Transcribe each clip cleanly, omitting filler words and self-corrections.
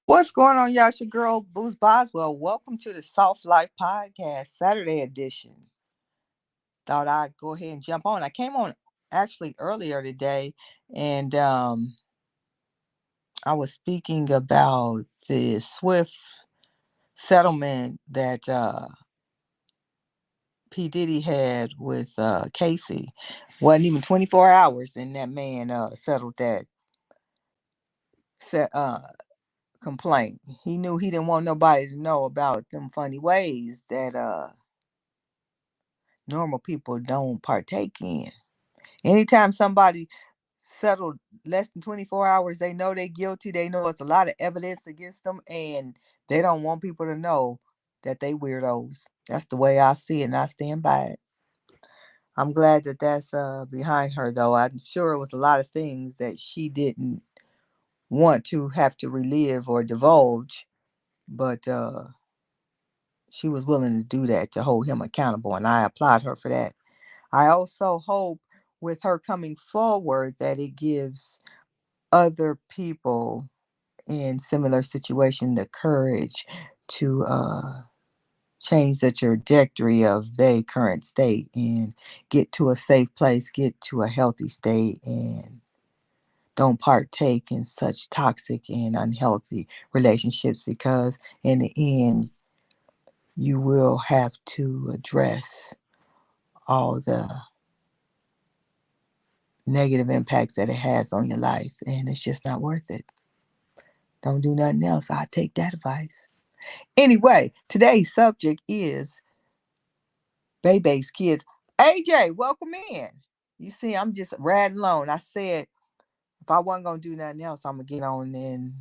What's going on, y'all? It's your girl, Booz Boswell. Welcome to the Soft Life Podcast, Saturday edition. Thought I'd go ahead and jump on. I came on actually earlier today, and I was speaking about the swift settlement that P. Diddy had with Casey. Wasn't even 24 hours, and that man settled that set, complaint. He knew he didn't want nobody to know about them funny ways that normal people don't partake in. Anytime somebody settled less than 24 hours, they know they're guilty. They know it's a lot of evidence against them, and they don't want people to know that they weirdos. That's the way I see it, and I stand by it. I'm glad that that's behind her, though. I'm sure it was a lot of things that she didn't want to have to relive or divulge, but she was willing to do that to hold him accountable, and I applaud her for that. I also hope with her coming forward that it gives other people in similar situation the courage to change the trajectory of their current state and get to a safe place, get to a healthy state, and don't partake in such toxic and unhealthy relationships, because in the end you will have to address all the negative impacts that it has on your life, and it's just not worth it. Don't do nothing else. I take that advice. Anyway, today's subject is Bebe's kids. AJ, welcome in. You see, I'm just rattling on. I said if I wasn't gonna do nothing else, I'm gonna get on and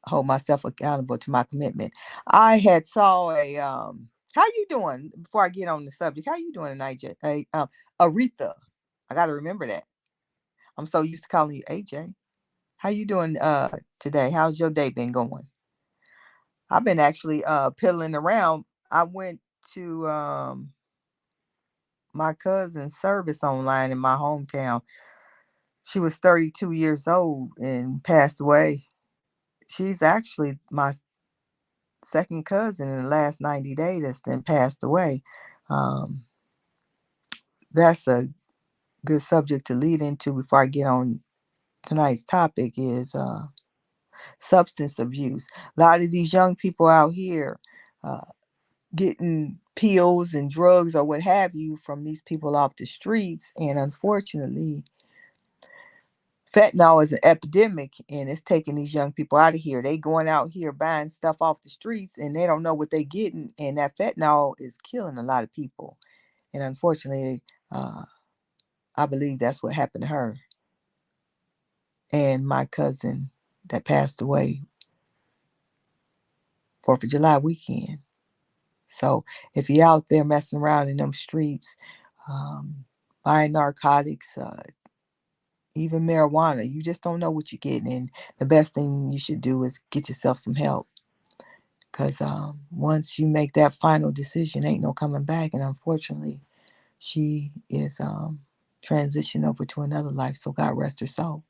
hold myself accountable to my commitment. I had saw a how you doing before I get on the subject? How you doing tonight, J? Aretha. I gotta remember that. I'm so used to calling you AJ. How you doing today? How's your day been going? I've been actually piddling around. I went to my cousin's service online in my hometown. She was 32 years old and passed away. She's actually my second cousin in the last 90 days that's then passed away. Um, that's a good subject to lead into before I get on tonight's topic is substance abuse. A lot of these young people out here uh, getting pills and drugs or what have you from these people off the streets. And unfortunately, fentanyl is an epidemic and it's taking these young people out of here. They going out here buying stuff off the streets and they don't know what they getting. And that fentanyl is killing a lot of people. And unfortunately, uh, I believe that's what happened to her and my cousin that passed away 4th of July weekend. So if you're out there messing around in them streets, buying narcotics, even marijuana, you just don't know what you're getting. And the best thing you should do is get yourself some help. Because once you make that final decision, ain't no coming back. And unfortunately, she is transitioned over to another life. So God rest her soul.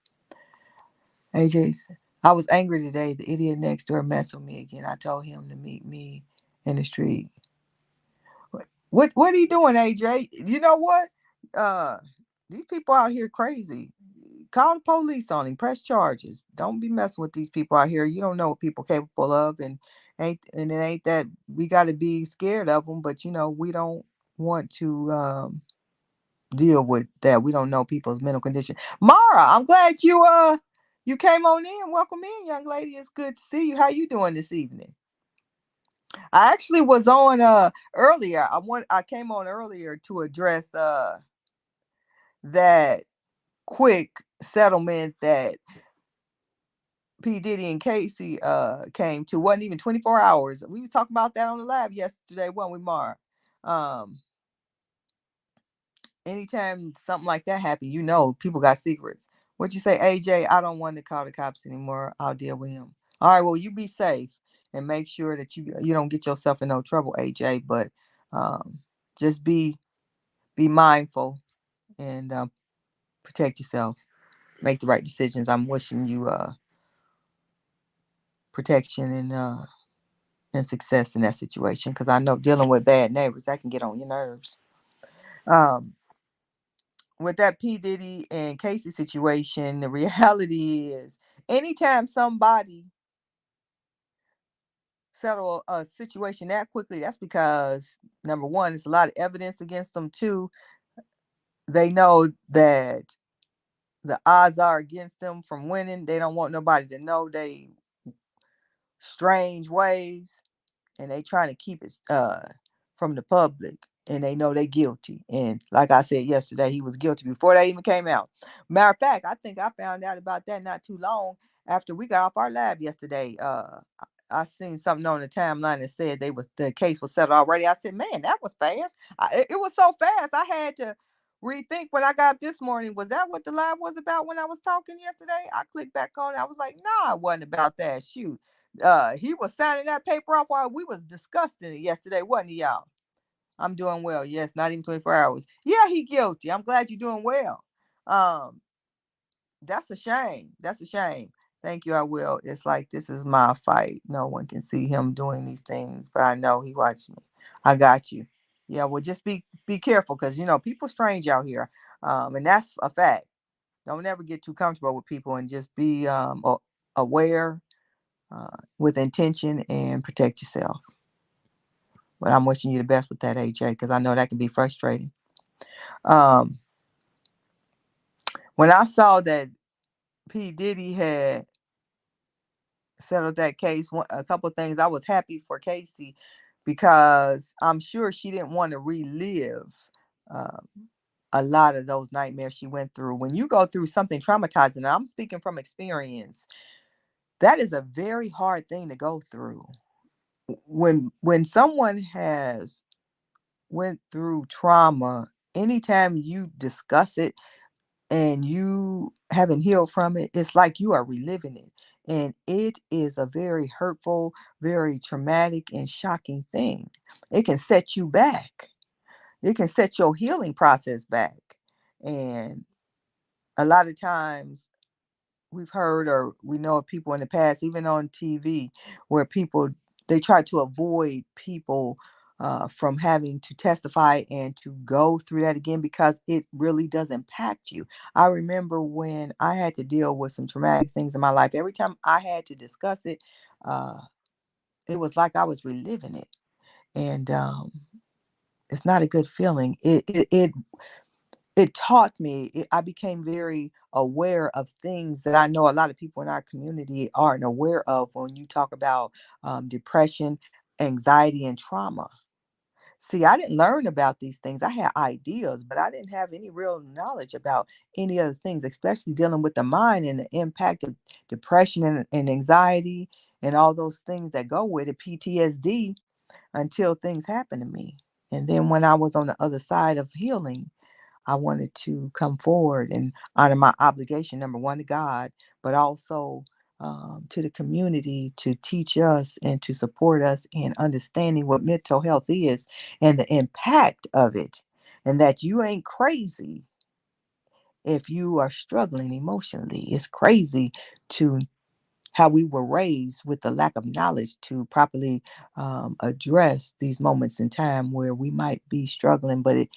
AJ's, I was angry today. The idiot next door messed with me again. I told him to meet me in the street. What are you doing, AJ? You know what? Uh, these people out here crazy. Call the police on him. Press charges. Don't be messing with these people out here. You don't know what people capable of, and it ain't that we got to be scared of them. But we don't want to deal with that. We don't know people's mental condition. Mara, I'm glad you came on in. Welcome in, young lady. It's good to see you. How you doing this evening? I actually was on earlier. I came on earlier to address that quick settlement that P. Diddy and Casey came to. Wasn't even 24 hours. We was talking about that on the live yesterday, wasn't we, Mar? Um, Anytime something like that happen, people got secrets. What you say, AJ? I don't want to call the cops anymore. I'll deal with him. All right, well, you be safe and make sure that you don't get yourself in no trouble, AJ. But um, just be mindful and protect yourself. Make the right decisions. I'm wishing you protection and success in that situation, because I know dealing with bad neighbors, that can get on your nerves. Um, with that P. Diddy and Casey situation, the reality is anytime somebody settle a situation that quickly, that's because number one, it's a lot of evidence against them. Two, they know that the odds are against them from winning. They don't want nobody to know they strange ways, and they trying to keep it from the public, and they know they guilty. And like I said yesterday, he was guilty before they even came out. Matter of fact, I think I found out about that not too long after we got off our lab yesterday. I seen something on the timeline that said the case was settled already. I said, man, that was fast. It was so fast. I had to rethink when I got up this morning. Was that what the lab was about when I was talking yesterday? I clicked back on it. I was like, nah, it wasn't about that. Shoot. He was signing that paper off while we was discussing it yesterday, wasn't he, y'all? I'm doing well. Yes, not even 24 hours. Yeah, he guilty. I'm glad you're doing well. Um, that's a shame. That's a shame. Thank you, I will. It's like this is my fight. No one can see him doing these things, but I know he watched me. I got you. Yeah, well, just be careful, because people strange out here, and that's a fact. Don't ever get too comfortable with people, and just be aware, with intention, and protect yourself. But I'm wishing you the best with that, AJ, because I know that can be frustrating. Um, when I saw that P. Diddy had settled that case, a couple of things, I was happy for Casey, because I'm sure she didn't want to relive um, a lot of those nightmares she went through. When you go through something traumatizing, and I'm speaking from experience, that is a very hard thing to go through. When someone has went through trauma, anytime you discuss it and you haven't healed from it, it's like you are reliving it. And it is a very hurtful, very traumatic, and shocking thing. It can set you back. It can set your healing process back. And a lot of times we've heard, or we know of people in the past, even on TV, where people, they try to avoid people from having to testify and to go through that again, because it really does impact you. I remember when I had to deal with some traumatic things in my life. Every time I had to discuss it, uh, it was like I was reliving it, and it's not a good feeling. It taught me. I became very aware of things that I know a lot of people in our community aren't aware of when you talk about depression, anxiety, and trauma. See, I didn't learn about these things. I had ideas, but I didn't have any real knowledge about any other things, especially dealing with the mind and the impact of depression and anxiety and all those things that go with it, PTSD, until things happen to me. And then when I was on the other side of healing, I wanted to come forward and honor my obligation, number one, to God, but also to the community, to teach us and to support us in understanding what mental health is and the impact of it. And that you ain't crazy if you are struggling emotionally. It's crazy to how we were raised with the lack of knowledge to properly address these moments in time where we might be struggling, but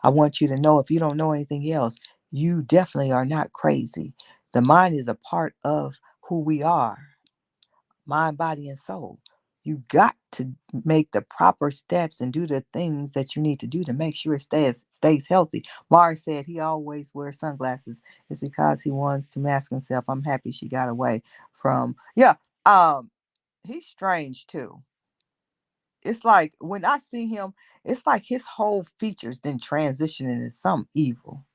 I want you to know, if you don't know anything else, you definitely are not crazy. The mind is a part of who we are, mind, body, and soul. You got to make the proper steps and do the things that you need to do to make sure it stays healthy. Mars said he always wears sunglasses. It's because he wants to mask himself. I'm happy she got away from. Yeah. Um, he's strange too. It's like when I see him, it's like his whole features then transition into some evil.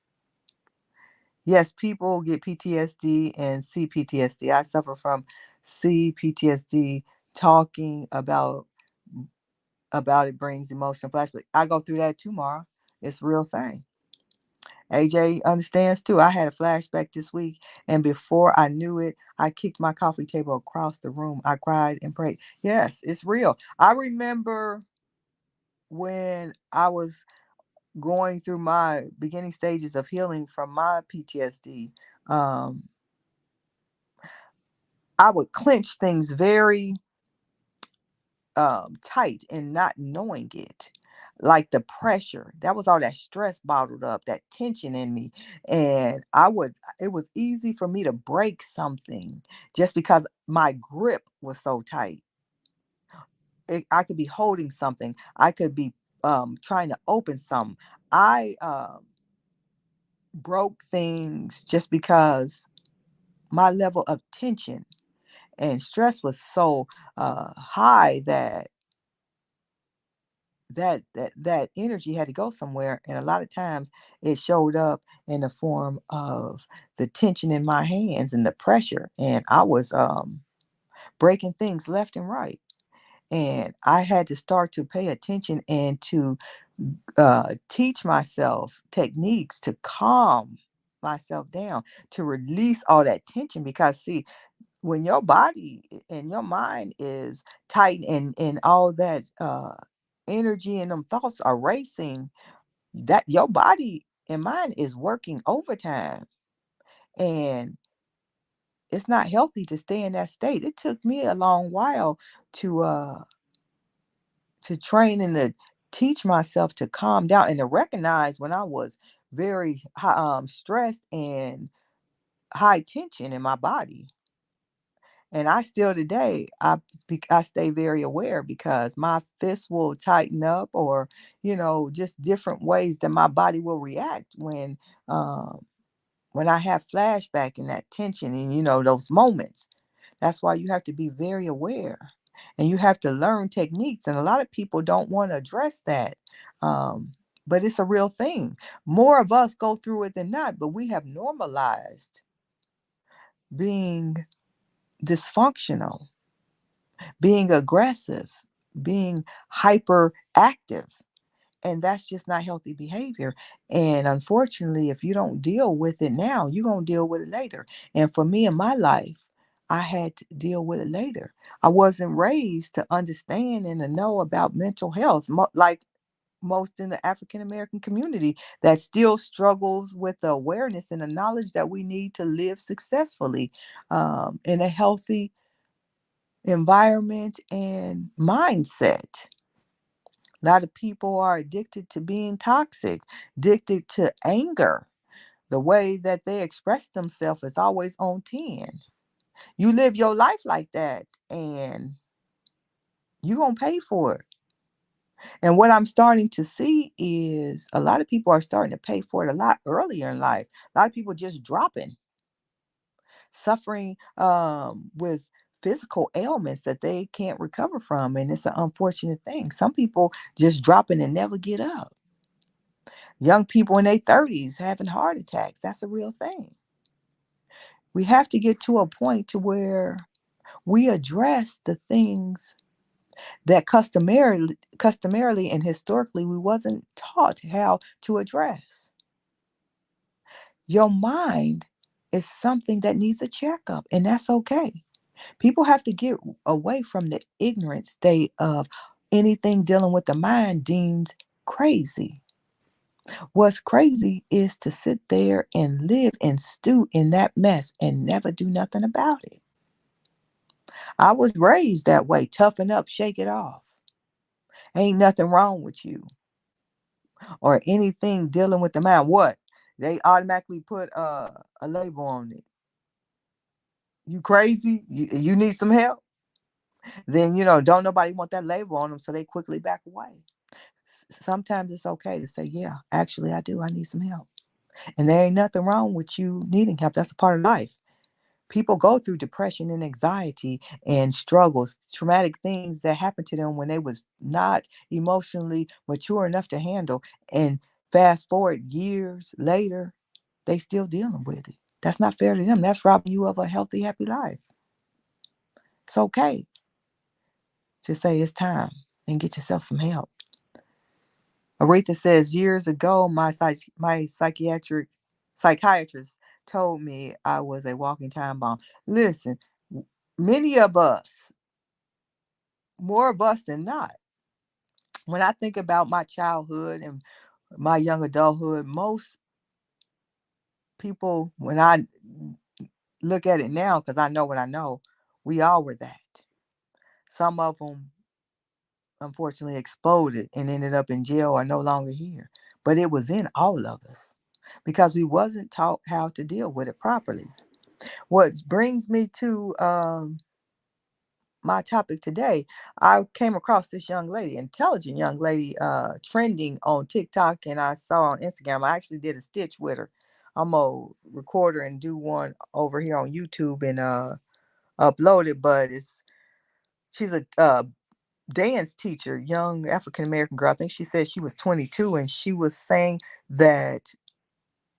Yes, people get PTSD and CPTSD. I suffer from CPTSD. Talking about it brings emotional flashback. I go through that tomorrow. It's a real thing. AJ understands too. I had a flashback this week, and before I knew it, I kicked my coffee table across the room. I cried and prayed. Yes, it's real. I remember when I was going through my beginning stages of healing from my PTSD. Um, I would clench things very tight and not knowing it. Like the pressure, that was all that stress bottled up, that tension in me. And it was easy for me to break something just because my grip was so tight. I could be holding something, I could be trying to open something. I broke things just because my level of tension and stress was so high that that energy had to go somewhere, and a lot of times it showed up in the form of the tension in my hands and the pressure, and I was breaking things left and right. And I had to start to pay attention and to teach myself techniques to calm myself down, to release all that tension. Because see, when your body and your mind is tight, and all that energy and them thoughts are racing, that your body and mind is working overtime, and it's not healthy to stay in that state. It took me a long while to train and to teach myself to calm down and to recognize when I was very stressed and high tension in my body. And I still today, I stay very aware because my fists will tighten up, or just different ways that my body will react um, when I have flashback and that tension and those moments. That's why you have to be very aware, and you have to learn techniques. And a lot of people don't want to address that, but it's a real thing. More of us go through it than not, but we have normalized being dysfunctional, being aggressive, being hyperactive. And that's just not healthy behavior. And unfortunately, if you don't deal with it now, you're going to deal with it later. And for me in my life, I had to deal with it later. I wasn't raised to understand and to know about mental health, like most in the African American community that still struggles with the awareness and the knowledge that we need to live successfully in a healthy environment and mindset. A lot of people are addicted to being toxic, addicted to anger. The way that they express themselves is always on 10. You live your life like that, and you're going to pay for it. And what I'm starting to see is a lot of people are starting to pay for it a lot earlier in life. A lot of people just dropping, suffering with physical ailments that they can't recover from. And it's an unfortunate thing. Some people just dropping and never get up. Young people in their 30s having heart attacks. That's a real thing. We have to get to a point to where we address the things that customarily and historically we wasn't taught how to address. Your mind is something that needs a checkup, and that's okay. People have to get away from the ignorant state of anything dealing with the mind deemed crazy. What's crazy is to sit there and live and stew in that mess and never do nothing about it. I was raised that way. Toughen up, shake it off. Ain't nothing wrong with you or anything dealing with the mind. What? They automatically put a label on it. You crazy? You need some help? Then, don't nobody want that label on them, so they quickly back away. Sometimes it's okay to say, yeah, actually, I do. I need some help. And there ain't nothing wrong with you needing help. That's a part of life. People go through depression and anxiety and struggles, traumatic things that happened to them when they was not emotionally mature enough to handle. And fast forward years later, they still dealing with it. That's not fair to them. That's robbing you of a healthy, happy life. It's okay to say it's time and get yourself some help. Aretha says, years ago, my psychiatrist told me I was a walking time bomb. Listen, many of us, more of us than not, when I think about my childhood and my young adulthood, most people, when I look at it now, because I know what I know, We all were that. Some of them unfortunately exploded and ended up in jail or no longer here. But it was in all of us because we wasn't taught how to deal with it properly. What brings me to my topic today, I came across this young lady, intelligent young lady, trending on TikTok, and I saw on Instagram. I actually did a stitch with her. I'm gonna record her and do one over here on YouTube and upload it. But she's a dance teacher, young African American girl. I think she said she was 22, and she was saying that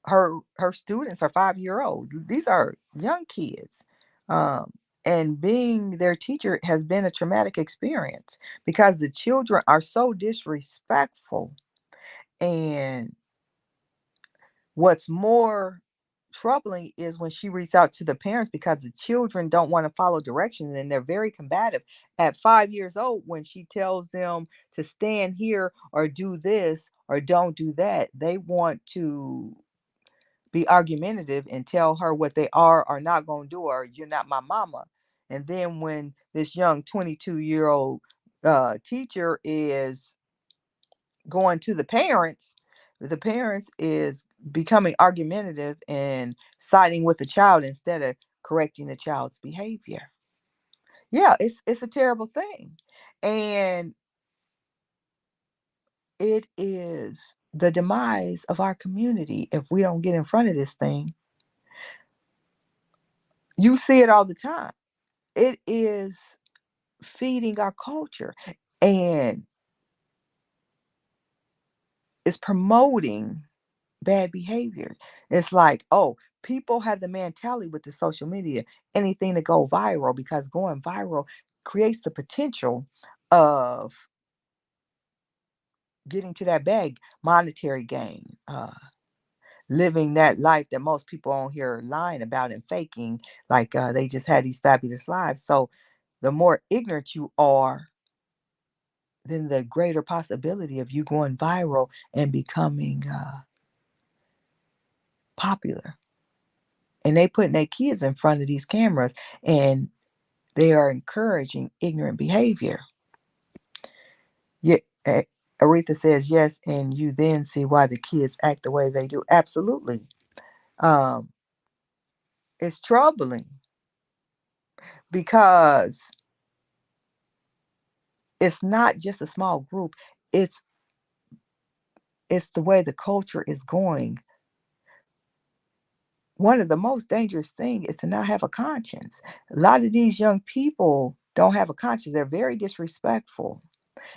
her students are 5-year old. These are young kids. Um, and being their teacher has been a traumatic experience because the children are so disrespectful. And what's more troubling is when she reaches out to the parents because the children don't want to follow directions and they're very combative. At 5 years old, when she tells them to stand here or do this or don't do that, they want to be argumentative and tell her what they are or not going to do, or you're not my mama. And then when this young 22-year-old teacher is going to the parents is becoming argumentative and siding with the child instead of correcting the child's behavior. Yeah, it's a terrible thing. And it is the demise of our community if we don't get in front of this thing. You see it all the time. It is feeding our culture and it's promoting bad behavior. It's like, oh, people have the mentality with the social media, anything to go viral because going viral creates the potential of getting to that bag, monetary gain, living that life that most people on here are lying about and faking, like they just had these fabulous lives. So the more ignorant you are, then the greater possibility of you going viral and becoming popular. And they putting their kids in front of these cameras and they are encouraging ignorant behavior. Yeah, Aretha says yes, and you then see why the kids act the way they do. Absolutely. Um, it's troubling because it's not just a small group. It's it's the way the culture is going. One of the most dangerous things is to not have a conscience. A lot of these young people don't have a conscience. They're very disrespectful.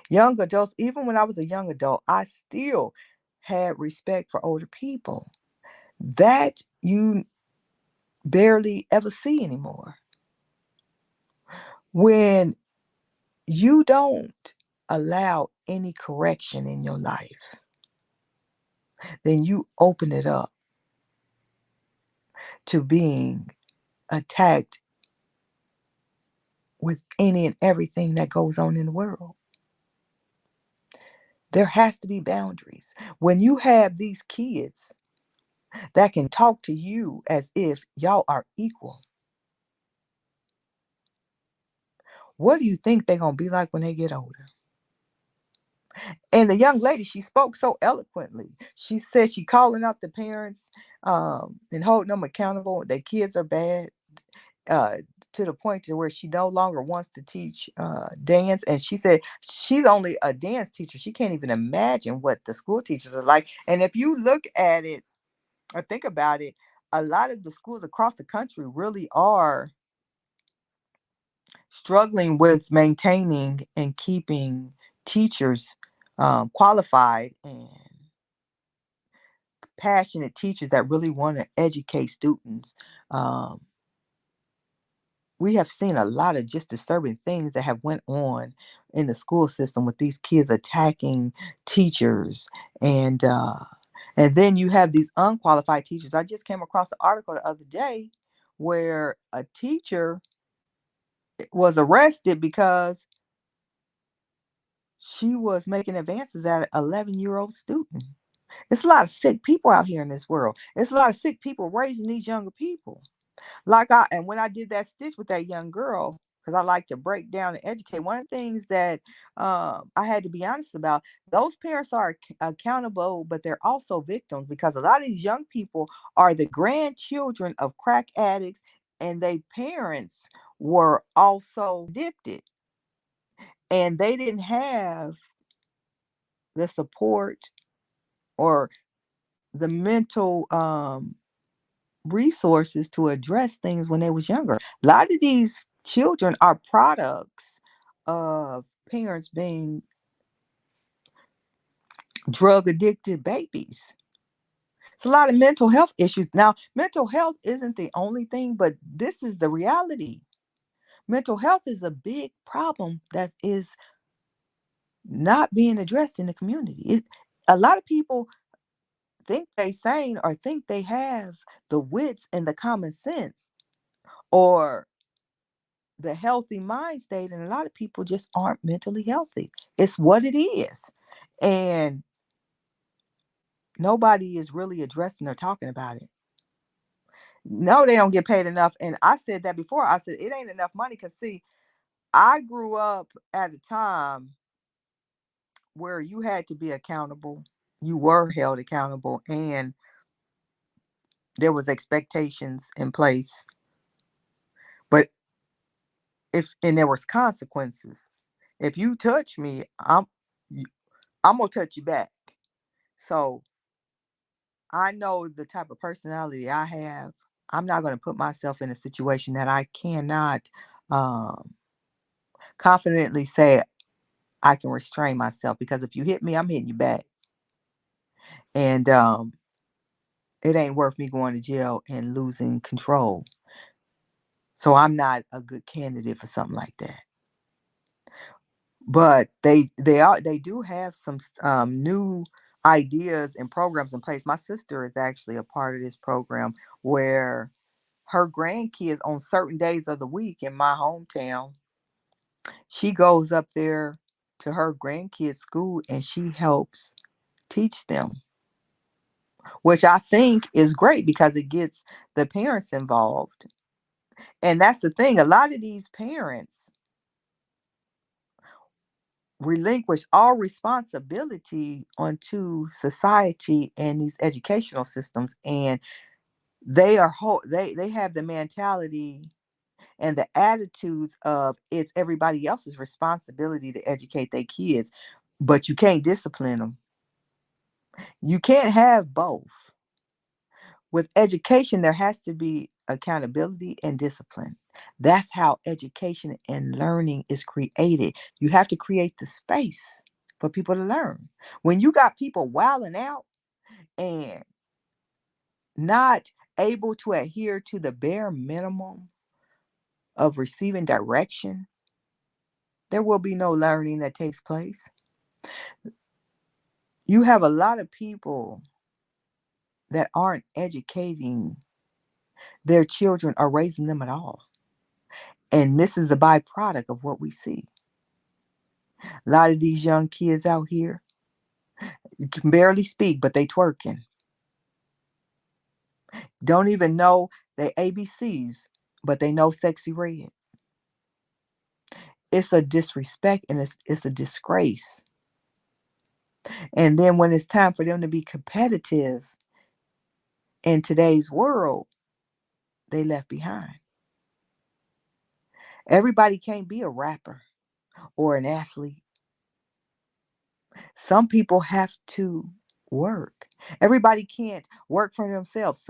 Young adults, even when I was a young adult, I still had respect for older people. That you barely ever see anymore. When you don't allow any correction in your life, then you open it up to being attacked with any and everything that goes on in the world. There has to be boundaries. When you have these kids that can talk to you as if y'all are equal, what do you think they're going to be like when they get older? And the young lady, she spoke so eloquently. She said she calling out the parents and holding them accountable. Their kids are bad uh, to the point to where she no longer wants to teach dance. And she said she's only a dance teacher. She can't even imagine what the school teachers are like. And if you look at it or think about it, a lot of the schools across the country really are struggling with maintaining and keeping teachers qualified and passionate teachers that really want to educate students. Um, we have seen a lot of just disturbing things that have went on in the school system with these kids attacking teachers and then you have these unqualified teachers. I just came across an article the other day where a teacher was arrested because she was making advances at an 11-year-old student. It's a lot of sick people out here in this world. It's a lot of sick people raising these younger people. And when I did that stitch with that young girl, because I like to break down and educate, one of the things that I had to be honest about, those parents are accountable, but they're also victims, because a lot of these young people are the grandchildren of crack addicts, and their parents were also addicted, and they didn't have the support or the mental resources to address things when they was younger. A lot of these children are products of parents being drug addicted babies. It's a lot of mental health issues. Now, mental health isn't the only thing, but this is the reality. Mental health is a big problem that is not being addressed in the community. A lot of people think they sane or think they have the wits and the common sense or the healthy mind state, and a lot of people just aren't mentally healthy. It's what it is. And nobody is really addressing or talking about it. No, they don't get paid enough. And I said that before. I said it ain't enough money, because see, I grew up at a time where you had to be accountable. You were held accountable, and there was expectations in place. But if and there was consequences. If you touch me, I'm gonna touch you back. So I know the type of personality I have. I'm not going to put myself in a situation that I cannot um, confidently say I can restrain myself, because if you hit me, I'm hitting you back. And it ain't worth me going to jail and losing control. So I'm not a good candidate for something like that. But they do have some new ideas and programs in place. My sister is actually a part of this program where her grandkids, on certain days of the week in my hometown, she goes up there to her grandkids' school and she helps teach them, which I think is great because it gets the parents involved. And that's the thing, a lot of these parents relinquish all responsibility onto society and these educational systems, and they have the mentality and the attitudes of it's everybody else's responsibility to educate their kids, but you can't discipline them. You can't have both. With education, there has to be accountability and discipline. That's how education and learning is created. You have to create the space for people to learn. When you got people wilding out and not able to adhere to the bare minimum of receiving direction, there will be no learning that takes place. You have a lot of people that aren't educating their children or raising them at all. And this is a byproduct of what we see. A lot of these young kids out here, you can barely speak, but they twerking. Don't even know the ABCs, but they know sexy red. It's a disrespect and it's a disgrace. And then when it's time for them to be competitive in today's world, they left behind. Everybody can't be a rapper or an athlete. Some people have to work. Everybody can't work for themselves.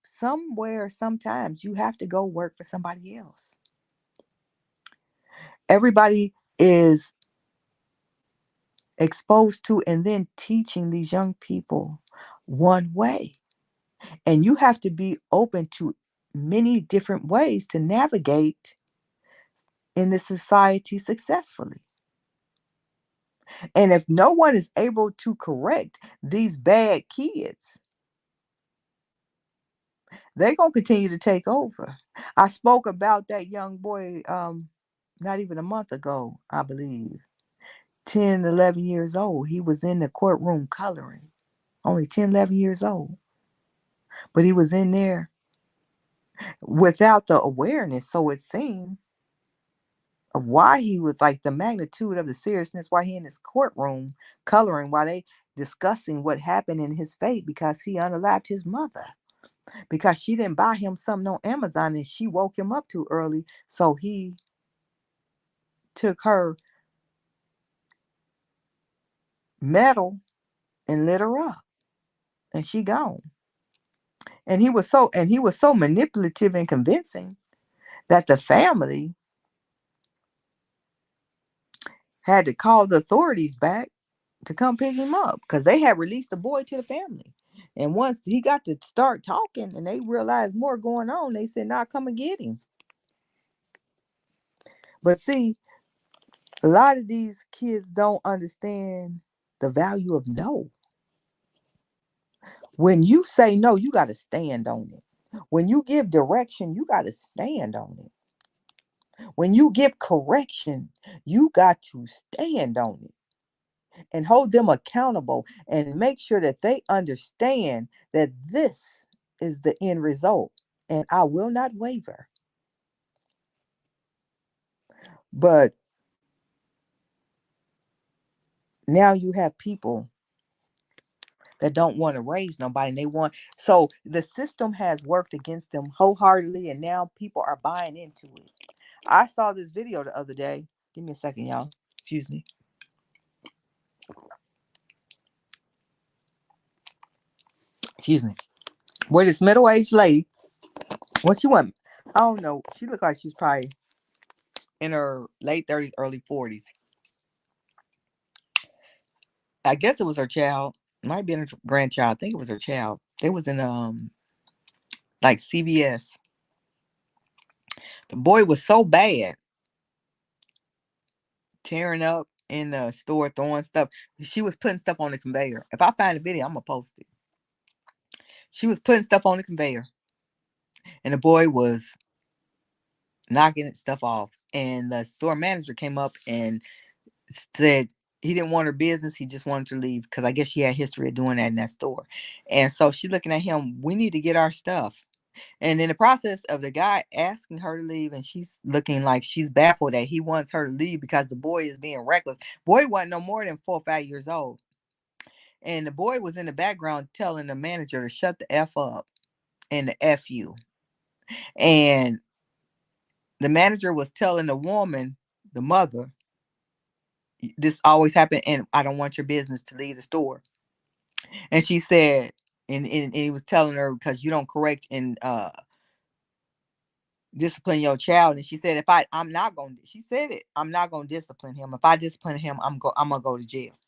Somewhere sometimes you have to go work for somebody else. Everybody is exposed to and then teaching these young people one way. And you have to be open to many different ways to navigate in this society successfully. And if no one is able to correct these bad kids, they're going to continue to take over. I spoke about that young boy not even a month ago, I believe. 10, 11 years old. He was in the courtroom coloring. Only 10, 11 years old. But he was in there without the awareness, so it seemed, of why he was like the magnitude of the seriousness, why he in his courtroom coloring, while they discussing what happened in his fate because he unalived his mother. Because she didn't buy him something on Amazon and she woke him up too early. So he took her medal and lit her up. And she gone. And he was so manipulative and convincing that the family had to call the authorities back to come pick him up because they had released the boy to the family. And once he got to start talking and they realized more going on, they said, "Nah, come and get him." But see, a lot of these kids don't understand the value of no. When you say no, you got to stand on it. When you give direction, you got to stand on it. When you give correction, you got to stand on it and hold them accountable and make sure that they understand that this is the end result and I will not waver. But now you have people that don't want to raise nobody and they want, so the system has worked against them wholeheartedly and now people are buying into it. I saw this video the other day. Give me a second, y'all. Excuse me. Excuse me. Where this middle-aged lady, what she want? I don't know. She looked like she's probably in her late 30s, early 40s. I guess it was her child. Might be her grandchild. I think it was her child. It was in like CVS. The boy was so bad, tearing up in the store, throwing stuff. She was putting stuff on the conveyor. If I find a video, I'm gonna post it. She was putting stuff on the conveyor, and the boy was knocking stuff off. And the store manager came up and said he didn't want her business. He just wanted to leave because I guess she had history of doing that in that store. And so she looking at him, we need to get our stuff. And in the process of the guy asking her to leave, and she's looking like she's baffled that he wants her to leave because the boy is being reckless. Boy wasn't no more than 4 or 5 years old. And the boy was in the background telling the manager to shut the F up and the F you. And the manager was telling the woman, the mother, this always happened and I don't want your business to leave the store. And she said, and he was telling her because you don't correct and discipline your child. And she said, if I'm not going to, she said it, I'm not going to discipline him. If I discipline him, I'm going to go to jail.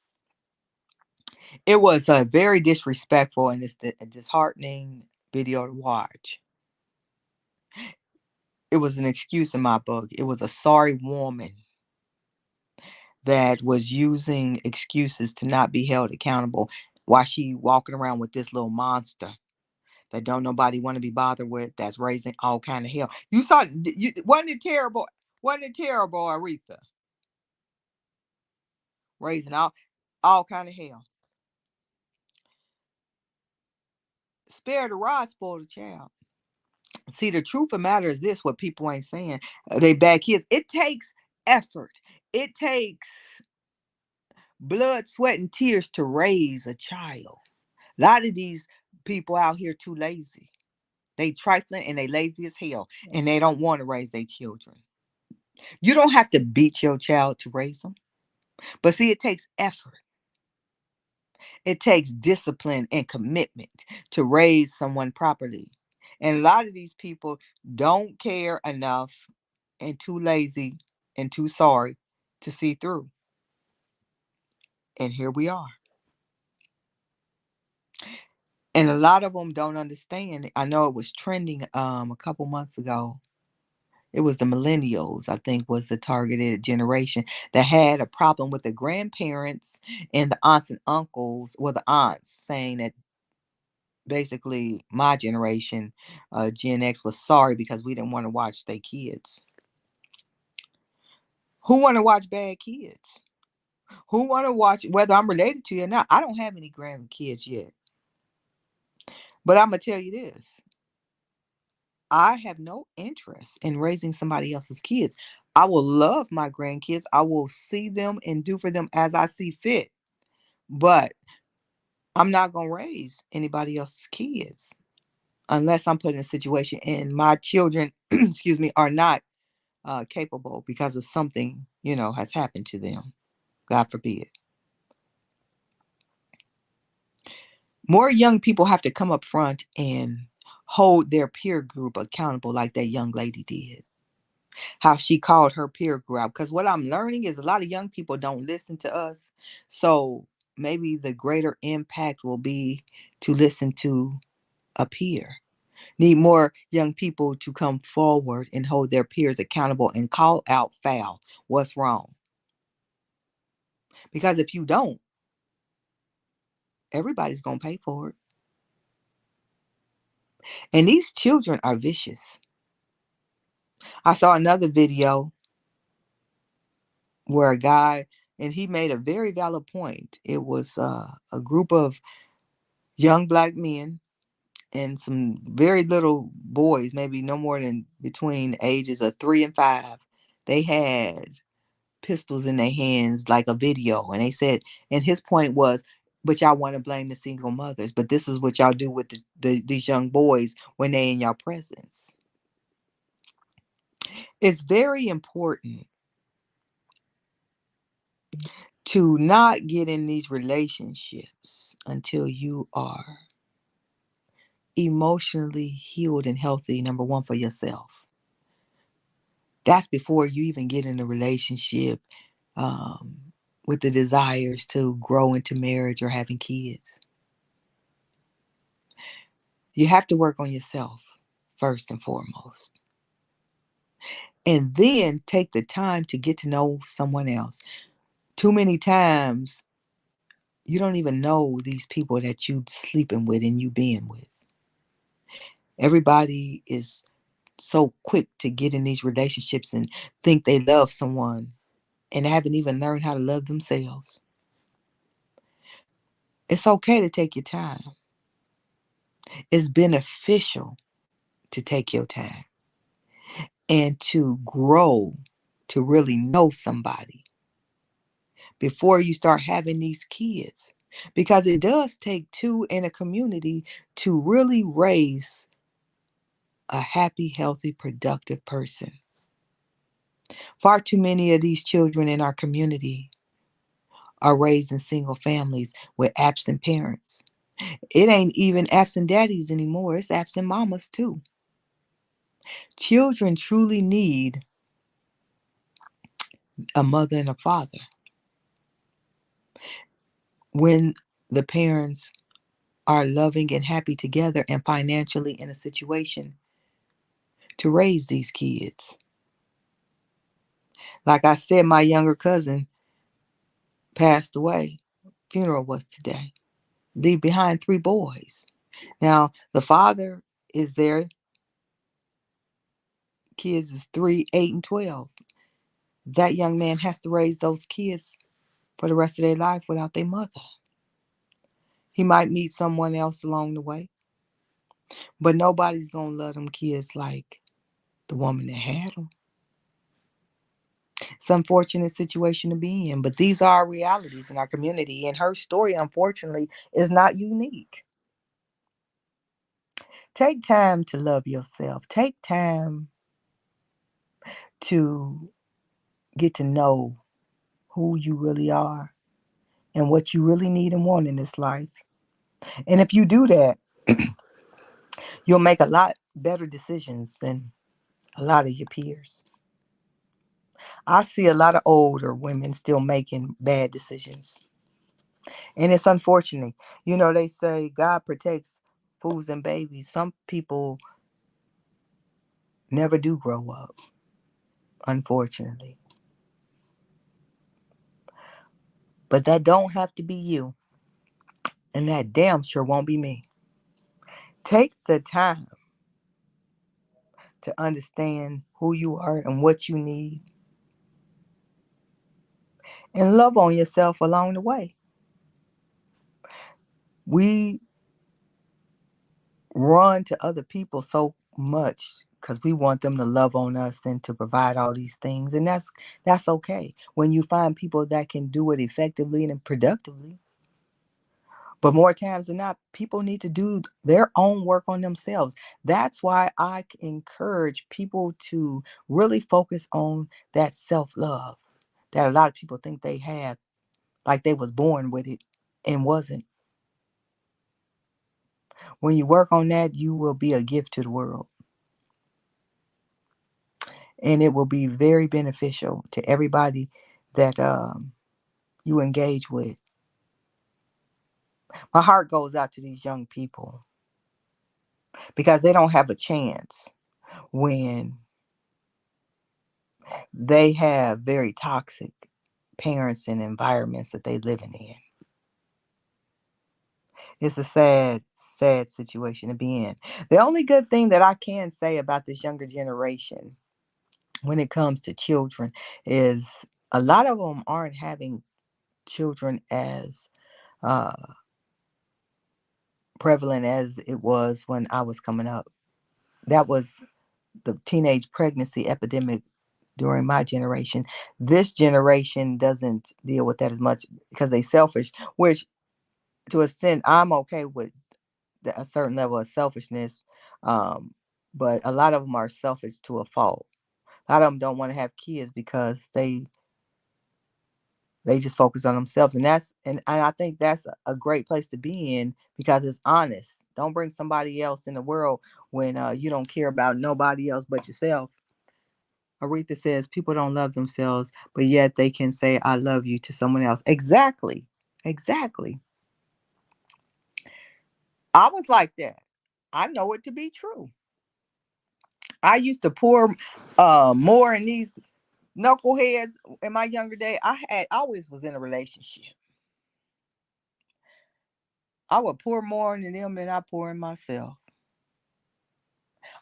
It was a very disrespectful and it's a disheartening video to watch. It was an excuse in my book. It was a sorry woman that was using excuses to not be held accountable while she walking around with this little monster that don't nobody want to be bothered with, that's raising all kind of hell. You saw, wasn't it terrible? Wasn't it terrible, Aretha? Raising all kind of hell. Spare the rod, spoil the child. See, the truth of the matter is this: what people ain't saying, they bad kids. It takes effort. It takes blood, sweat, and tears to raise a child. A lot of these people out here too lazy. They trifling and they lazy as hell, and they don't want to raise their children. You don't have to beat your child to raise them. But see, it takes effort. It takes discipline and commitment to raise someone properly. And a lot of these people don't care enough and too lazy and too sorry to see through. And here we are. And a lot of them don't understand. I know it was trending a couple months ago. It was the millennials, I think, was the targeted generation that had a problem with the grandparents and the aunts and uncles, well, the aunts saying that basically my generation, Gen X, was sorry because we didn't want to watch their kids. Who want to watch bad kids? Who want to watch, whether I'm related to you or not? I don't have any grandkids yet. But I'm going to tell you this. I have no interest in raising somebody else's kids. I will love my grandkids. I will see them and do for them as I see fit. But I'm not going to raise anybody else's kids unless I'm put in a situation and my children, excuse me, are not capable because of something, has happened to them. God forbid. More young people have to come up front and hold their peer group accountable like that young lady did. How she called her peer group out. Because what I'm learning is a lot of young people don't listen to us. So maybe the greater impact will be to listen to a peer. Need more young people to come forward and hold their peers accountable and call out foul. What's wrong? Because if you don't, everybody's going to pay for it. And these children are vicious. I saw another video where a guy, and he made a very valid point. It was a group of young black men and some very little boys, maybe no more than between ages of 3 and 5. They had pistols in their hands, like a video. And they said, and his point was, but y'all want to blame the single mothers. But this is what y'all do with these young boys when they in your presence. It's very important to not get in these relationships until you are emotionally healed and healthy, number one, for yourself. That's before you even get in a relationship um, with the desires to grow into marriage or having kids. You have to work on yourself first and foremost. And then take the time to get to know someone else. Too many times, you don't even know these people that you sleeping with and you being with. Everybody is so quick to get in these relationships and think they love someone and haven't even learned how to love themselves. It's okay to take your time. It's beneficial to take your time and to grow, to really know somebody before you start having these kids. Because it does take two in a community to really raise a happy, healthy, productive person. Far too many of these children in our community are raised in single families with absent parents. It ain't even absent daddies anymore, it's absent mamas too. Children truly need a mother and a father when the parents are loving and happy together and financially in a situation to raise these kids. Like I said, my younger cousin passed away. Funeral was today. Leave behind 3 boys. Now, the father is there. Kids is 3, 8, and 12. That young man has to raise those kids for the rest of their life without their mother. He might meet someone else along the way, but nobody's going to love them kids like the woman that had them. It's an unfortunate situation to be in, but these are our realities in our community, and her story, unfortunately, is not unique. Take time to love yourself. Take time to get to know who you really are and what you really need and want in this life. And if you do that, you'll make a lot better decisions than a lot of your peers. I see a lot of older women still making bad decisions. And it's unfortunate. They say God protects fools and babies. Some people never do grow up, unfortunately. But that don't have to be you. And that damn sure won't be me. Take the time to understand who you are and what you need. And love on yourself along the way. We run to other people so much because we want them to love on us and to provide all these things, and that's okay when you find people that can do it effectively and productively. But more times than not, people need to do their own work on themselves. That's why I encourage people to really focus on that self-love that a lot of people think they have, like they was born with it and wasn't. When you work on that, you will be a gift to the world. And it will be very beneficial to everybody that you engage with. My heart goes out to these young people because they don't have a chance when they have very toxic parents and environments that they living in. It's a sad, sad situation to be in. The only good thing that I can say about this younger generation when it comes to children is a lot of them aren't having children as uh, prevalent as it was when I was coming up. That was the teenage pregnancy epidemic during my generation. This generation doesn't deal with that as much because they selfish, which to a extent I'm okay with a certain level of selfishness. Um, but a lot of them are selfish to a fault. A lot of them don't want to have kids because they just focus on themselves, and I think that's a great place to be in because it's honest. Don't bring somebody else in the world when you don't care about nobody else but yourself. Aretha says people don't love themselves, but yet they can say I love you to someone else. Exactly. Exactly. I was like that. I know it to be true. I used to pour more in these knuckleheads in my younger day. I always was in a relationship. I would pour more into them than I pour in myself.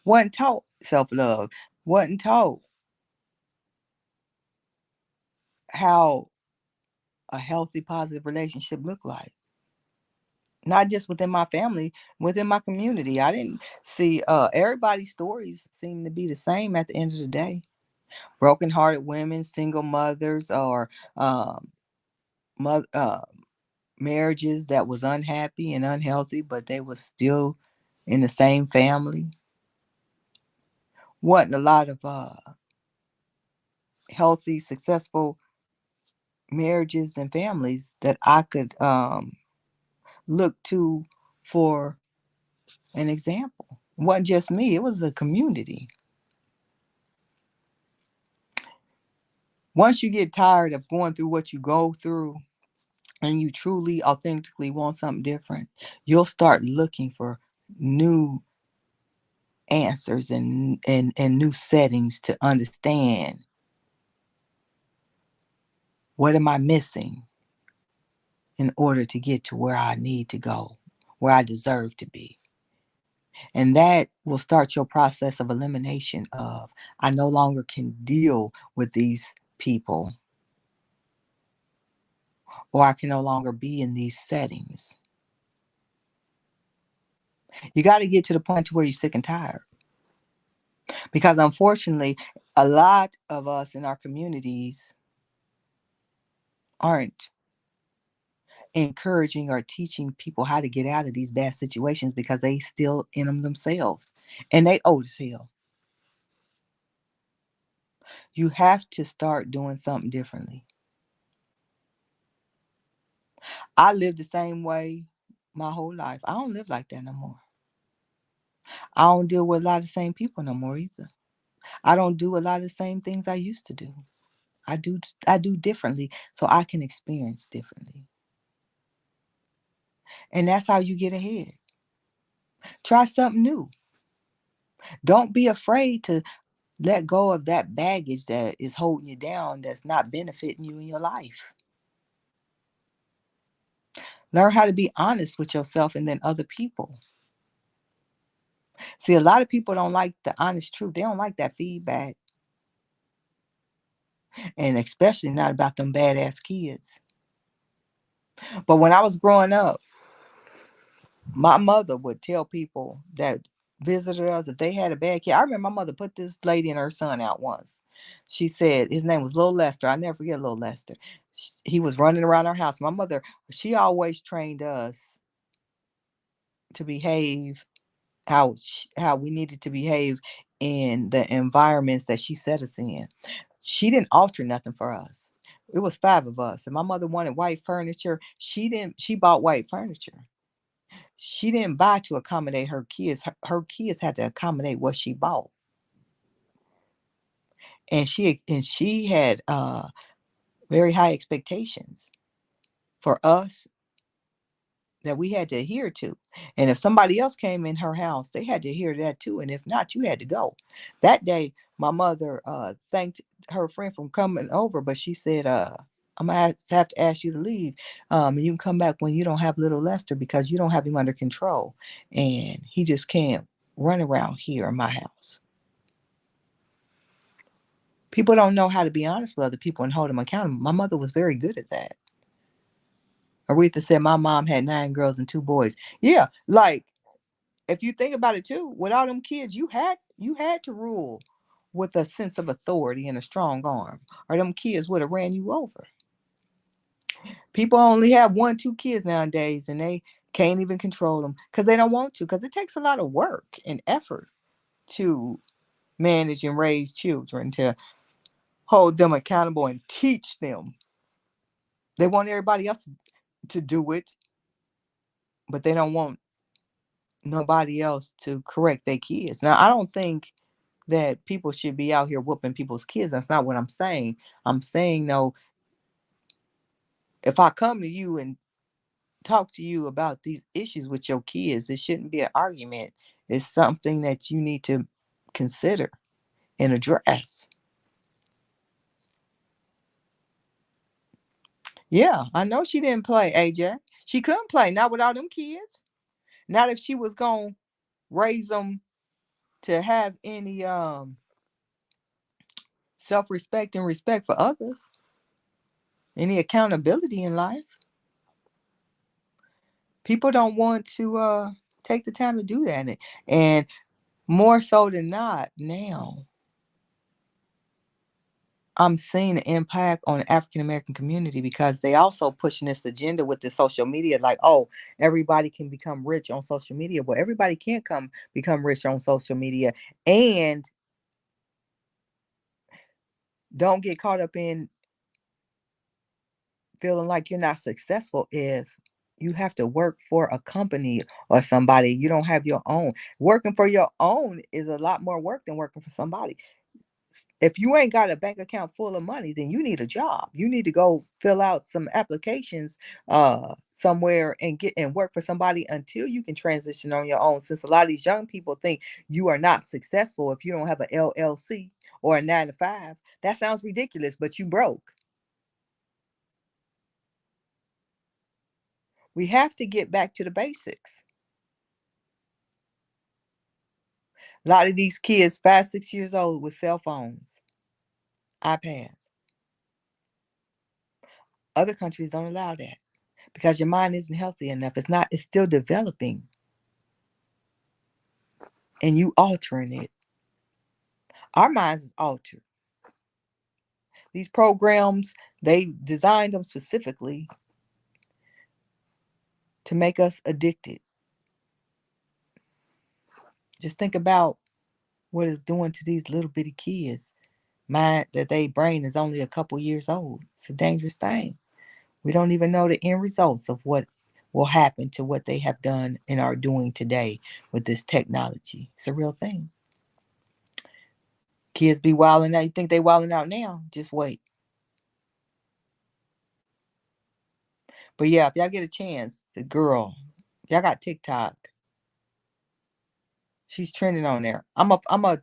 Wasn't taught self love. Wasn't taught how a healthy, positive relationship looked like. Not just within my family, within my community. I didn't see everybody's stories seem to be the same at the end of the day. Broken-hearted women, single mothers, or um, mo- uh, marriages that was unhappy and unhealthy, but they was still in the same family. Wasn't a lot of healthy, successful marriages and families that I could look to for an example. It wasn't just me, it was the community. Once you get tired of going through what you go through and you truly, authentically want something different, you'll start looking for new answers and new settings to understand what am I missing in order to get to where I need to go, where I deserve to be. And that will start your process of elimination of I no longer can deal with these people or I can no longer be in these settings. You got to get to the point to where you're sick and tired. Because unfortunately, a lot of us in our communities aren't encouraging or teaching people how to get out of these bad situations because they still in them themselves and they old as hell. You have to start doing something differently. I lived the same way my whole life. I don't live like that no more. I don't deal with a lot of the same people no more either. I don't do a lot of the same things I used to do. I do differently so I can experience differently. And that's how you get ahead. Try something new. Don't be afraid to let go of that baggage that is holding you down that's not benefiting you in your life. Learn how to be honest with yourself and then other people. See, a lot of people don't like the honest truth. They don't like that feedback, and especially not about them badass kids. But when I was growing up, my mother would tell people that visited us, if they had a bad kid. I remember my mother put this lady and her son out once. She said his name was Lil Lester. I never forget Lil Lester. He was running around our house. My mother, she always trained us to behave how we needed to behave in the environments that she set us in. She didn't alter nothing for us. It was five of us, and my mother wanted white furniture. She bought white furniture. She didn't buy to accommodate her kids. Her kids had to accommodate what she bought. And she had very high expectations for us that we had to adhere to. And if somebody else came in her house, they had to adhere to that too. And if not, you had to go. That day, my mother thanked her friend from coming over, but she said, I'm gonna have to ask you to leave. And you can come back when you don't have little Lester because you don't have him under control. And he just can't run around here in my house. People don't know how to be honest with other people and hold them accountable. My mother was very good at that. Aretha said my mom had 9 girls and 2 boys. Yeah, like if you think about it too, with all them kids, you had to rule with a sense of authority and a strong arm, or them kids would have ran you over. People only have 1, 2 kids nowadays, and they can't even control them because they don't want to. Because it takes a lot of work and effort to manage and raise children, to hold them accountable and teach them. They want everybody else to do it, but they don't want nobody else to correct their kids. Now, I don't think that people should be out here whooping people's kids. That's not what I'm saying. I'm saying, though, if I come to you and talk to you about these issues with your kids, it shouldn't be an argument. It's something that you need to consider and address. Yeah, I know she didn't play, AJ. She couldn't play, not with all them kids. Not if she was going to raise them to have any self-respect and respect for others, any accountability in life. People don't want to take the time to do that. And more so than not, now I'm seeing the impact on the African American community because they also pushing this agenda with the social media, like, oh, everybody can become rich on social media. Well, everybody can't come become rich on social media. And don't get caught up in feeling like you're not successful if you have to work for a company or somebody. You don't have your own. Working for your own is a lot more work than working for somebody. If you ain't got a bank account full of money, then you need a job. You need to go fill out some applications somewhere and get and work for somebody until you can transition on your own. Since a lot of these young people think you are not successful if you don't have an LLC or a 9 to 5. That sounds ridiculous, but you broke. We have to get back to the basics. A lot of these kids, 5, 6 years old, with cell phones, iPads. Other countries don't allow that because your mind isn't healthy enough. It's not, it's still developing and you altering it. Our minds is altered. These programs, they designed them specifically to make us addicted. Just think about what it's doing to these little bitty kids. Mind that their brain is only a couple years old. It's a dangerous thing. We don't even know the end results of what will happen to what they have done and are doing today with this technology. It's a real thing. Kids be wilding out. You think they wilding out now? Just wait. But yeah, if y'all get a chance, the girl, y'all got TikTok. She's trending on there. I'm a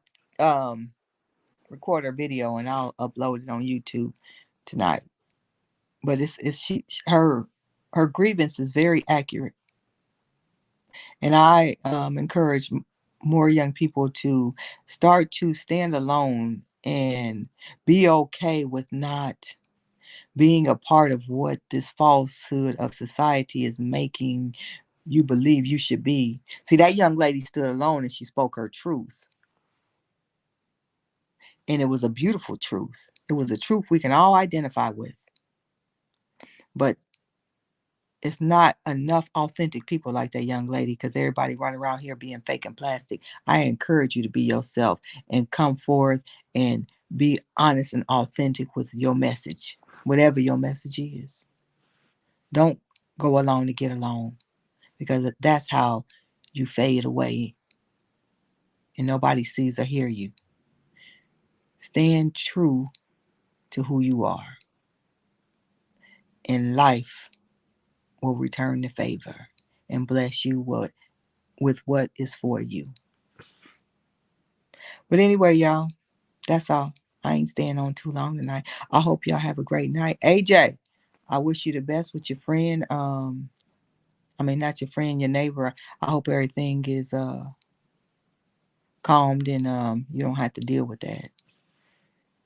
record her video and I'll upload it on YouTube tonight. But it's her grievance is very accurate. And I encourage more young people to start to stand alone and be okay with not being a part of what this falsehood of society is making you believe you should be. See, that young lady stood alone and she spoke her truth. And it was a beautiful truth. It was a truth we can all identify with. But it's not enough authentic people like that young lady because everybody running around here being fake and plastic. I encourage you to be yourself and come forth and be honest and authentic with your message, whatever your message is. Don't go along to get along because that's how you fade away and nobody sees or hear you. Stand true to who you are, and life will return the favor and bless you with what is for you. But anyway, y'all, that's all. I ain't staying on too long tonight. I hope y'all have a great night. AJ, I wish you the best with your friend. I mean, not your friend, your neighbor. I hope everything is calmed and you don't have to deal with that.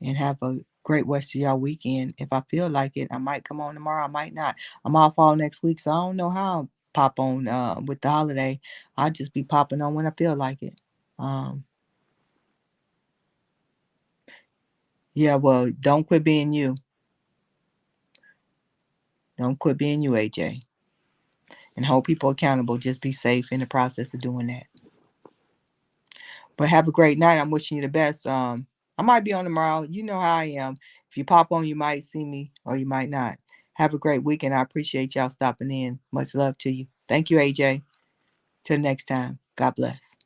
And have a great rest of y'all weekend. If I feel like it, I might come on tomorrow. I might not. I'm off all next week, so I don't know how I'll pop on with the holiday. I'll just be popping on when I feel like it. Um, yeah, well, don't quit being you. Don't quit being you, AJ. And hold people accountable. Just be safe in the process of doing that. But have a great night. I'm wishing you the best. I might be on tomorrow. You know how I am. If you pop on, you might see me or you might not. Have a great weekend. I appreciate y'all stopping in. Much love to you. Thank you, AJ. Till next time. God bless.